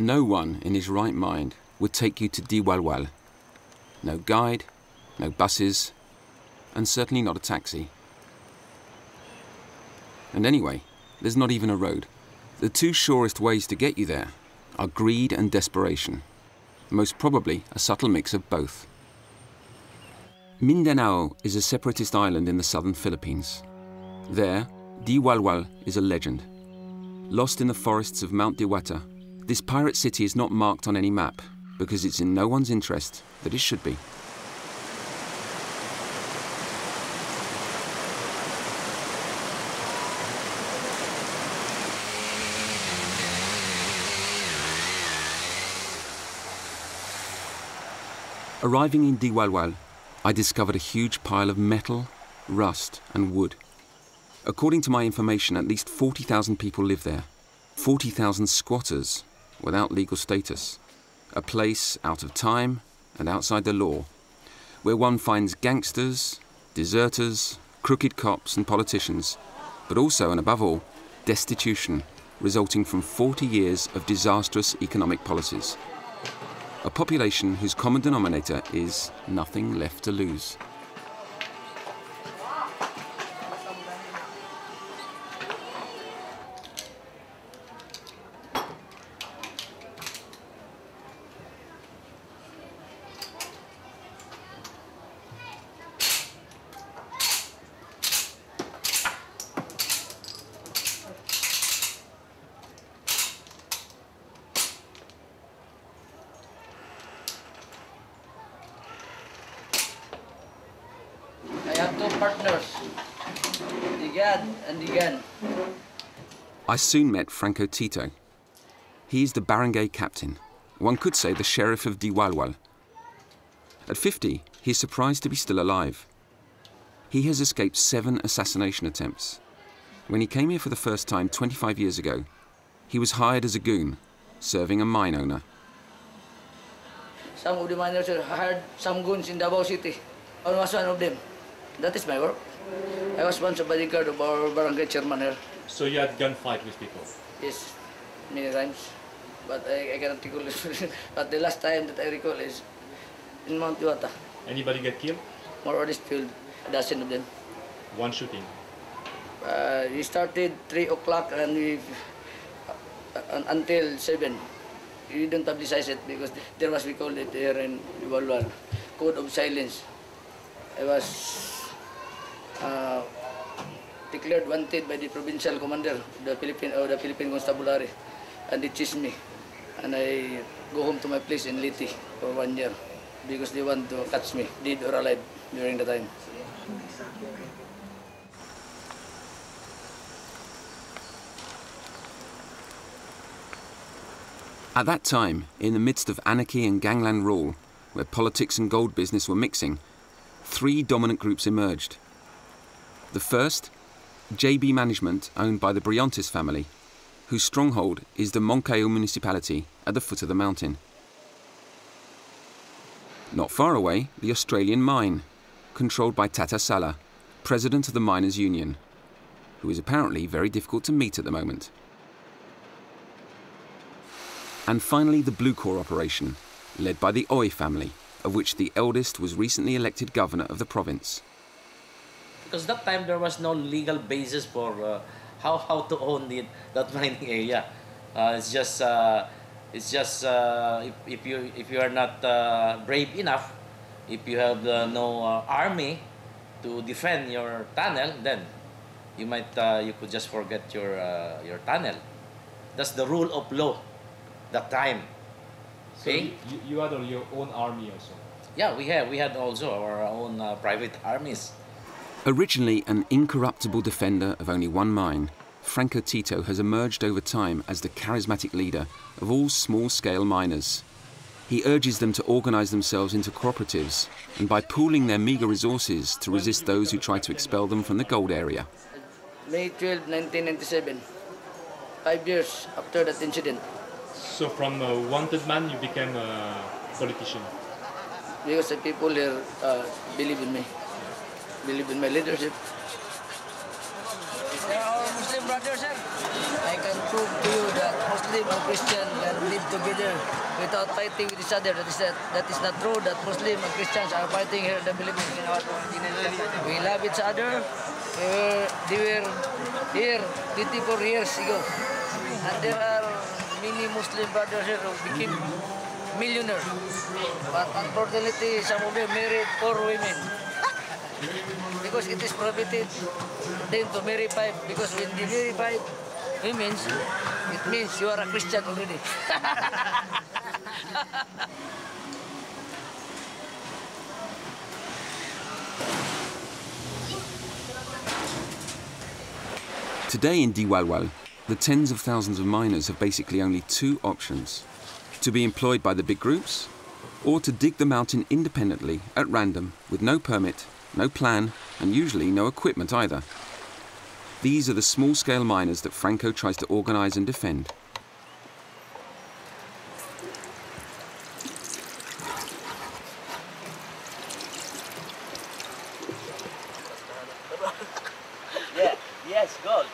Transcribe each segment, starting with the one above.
No one in his right mind would take you to Diwalwal. No guide, no buses, and certainly not a taxi. And anyway, there's not even a road. The two surest ways to get you there are greed and desperation, most probably a subtle mix of both. Mindanao is a separatist island in the southern Philippines. There, Diwalwal is a legend. Lost in the forests of Mount Diwata, this pirate city is not marked on any map because it's in no one's interest that it should be. Arriving in Diwalwal, I discovered a huge pile of metal, rust and wood. According to my information, at least 40,000 people live there. 40,000 squatters without legal status. A place out of time and outside the law, where one finds gangsters, deserters, crooked cops and politicians, but also and above all, destitution resulting from 40 years of disastrous economic policies. A population whose common denominator is nothing left to lose. I have two partners, Digad and Digan. I soon met Franco Tito. He's the barangay captain, one could say the sheriff of Diwalwal. At 50, he's surprised to be still alive. He has escaped 7 assassination attempts. When he came here for the first time 25 years ago, he was hired as a goon, serving a mine owner. Some of the miners hired some goons in Davao City. I was one of them. That is my work. I was once a bodyguard of our barangay chairman here. So you had gunfight with people? Yes, many times. But I cannot recall it. But the last time that I recall is in Mount Diwata. Anybody get killed? More or less killed, a dozen of them. One shooting? We started 3 o'clock and we until 7. We didn't publicize it because there was, we called it here in Diwalwal, code of silence. I was declared wanted by the provincial commander of the Philippine Constabulary, and they chased me. And I go home to my place in Liti for 1 year because they want to catch me, dead or alive, during the time. At that time, in the midst of anarchy and gangland rule, where politics and gold business were mixing, 3 dominant groups emerged. The first, JB Management, owned by the Briantes family, whose stronghold is the Moncayo municipality at the foot of the mountain. Not far away, the Australian Mine, controlled by Tata Sala, president of the Miners' Union, who is apparently very difficult to meet at the moment. And finally, the Blue Corps operation, led by the Oy family, of which the eldest was recently elected governor of the province. Because that time there was no legal basis for how to own that mining area. It's just if you are not brave enough, if you have no army to defend your tunnel, then you could just forget your tunnel. That's the rule of law that time. Okay? So you had your own army also? Yeah, we had also our own private armies. Originally an incorruptible defender of only one mine, Franco Tito has emerged over time as the charismatic leader of all small-scale miners. He urges them to organize themselves into cooperatives and by pooling their meager resources to resist those who try to expel them from the gold area. May 12, 1997, 5 years after that incident. So from a wanted man, you became a politician? Because the people here believe in me, believe in my leadership. They are all Muslim. Muslim brother, sir. I can prove to you that Muslim and Christian can live together without fighting with each other. That is not true. That Muslim and Christians are fighting here in the Philippines. We love each other. They were here 24 years ago, and there are many Muslim brothers here who became millionaires. But unfortunately, some of them married 4 women. Because it is prohibited them to marry 5. Because when they marry 5 women, it means you are a Christian already. Today in Diwalwal, the tens of thousands of miners have basically only 2 options: to be employed by the big groups, or to dig the mountain independently at random with no permit, no plan, and usually no equipment either. These are the small-scale miners that Franco tries to organize and defend. Yes, gold.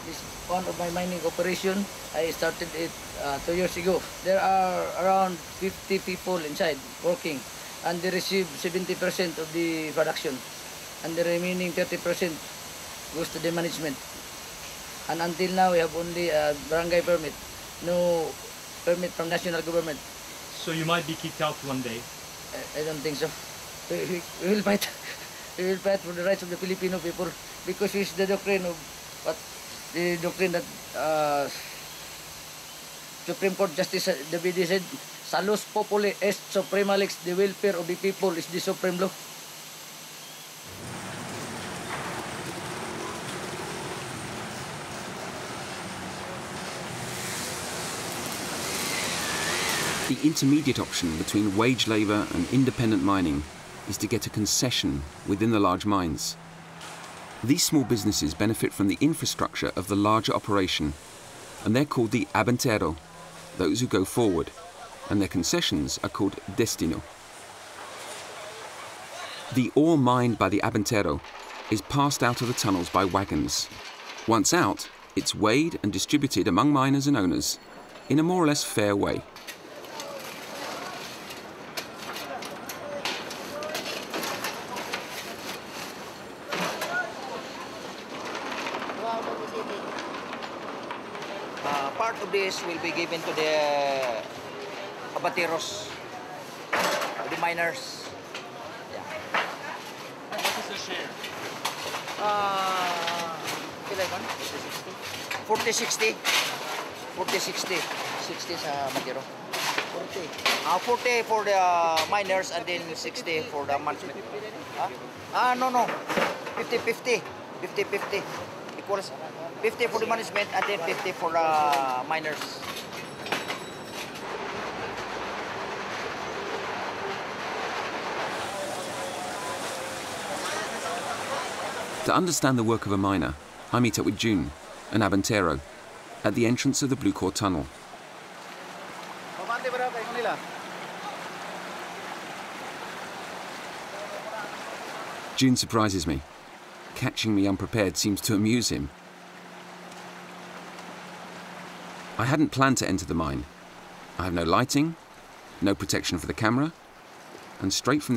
This is one of my mining operation. I started it 2 years ago. There are around 50 people inside working, and they receive 70% of the production, and the remaining 30% goes to the management. And until now, we have only a barangay permit, no permit from national government. So you might be kicked out one day. I don't think so. We will fight. We will fight for the rights of the Filipino people, because it's the doctrine of the doctrine that Supreme Court Justice Davide said, "Salus populi est suprema lex," the welfare of the people is the supreme law. The intermediate option between wage labour and independent mining is to get a concession within the large mines. These small businesses benefit from the infrastructure of the larger operation, and they're called the abantero, those who go forward, and their concessions are called destino. The ore mined by the abantero is passed out of the tunnels by wagons. Once out, it's weighed and distributed among miners and owners in a more or less fair way. Part of this will be given to the abateros, the miners. Yeah. What is the share? 40-60. 40-60. 60 sa matiro. 40. 40 for the miners and then 60 for the management. No. 50-50. 50-50. Equals 50 for the management and then 50 for the miners. To understand the work of a miner, I meet up with June, an abantero, at the entrance of the Blue Core Tunnel. June surprises me. Catching me unprepared seems to amuse him. I hadn't planned to enter the mine. I have no lighting, no protection for the camera, and straight from